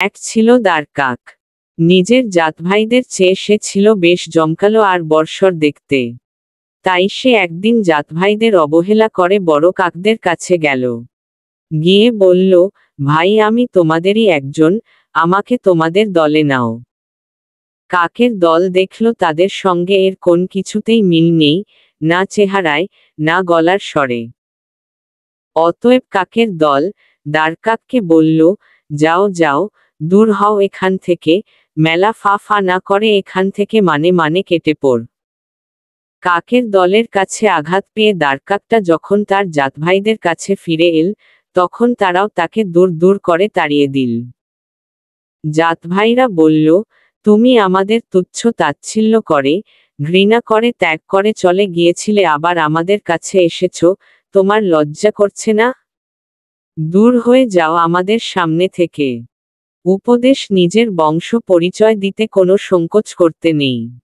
এক ছিল দ্বারকাক। নিজের জাতভাইদের চেয়ে সে ছিল বেশ জমকালো আর বর্ষর দেখতে। তাই সে একদিন জাতভাইদের অবহেলা করে বড় কাকদের কাছে গেল। গিয়ে বলল, ভাই আমি তোমাদেরই একজন, আমাকে তোমাদের দলে নাও। কাকের দল দেখল তাদের সঙ্গে এর কোন কিছুতেই মিল নেই, না চেহারায়, না গলার স্বরে। অতএব কাকের দল দ্বারকাককে বলল, যাও যাও, দূর হও এখান থেকে, মেলা ফা ফা না করে এখান থেকে মানে মানে কেটে পড়। কাকের দলের কাছে আঘাত পেয়ে দ্বারকাকটা যখন তার জাতভাইদের কাছে ফিরে এল, তখন তারাও তাকে দূর দূর করে তাড়িয়ে দিল। জাতভাইরা বলল, তুমি আমাদের তুচ্ছ তাচ্ছিল্য করে, ঘৃণা করে ত্যাগ করে চলে গিয়েছিলে, আবার আমাদের কাছে এসেছ, তোমার লজ্জা করছে না? দূর হয়ে যাও আমাদের সামনে থেকে। উপদেশ নিজের বংশ পরিচয় দিতে কোনো সংকোচ করতে নেই।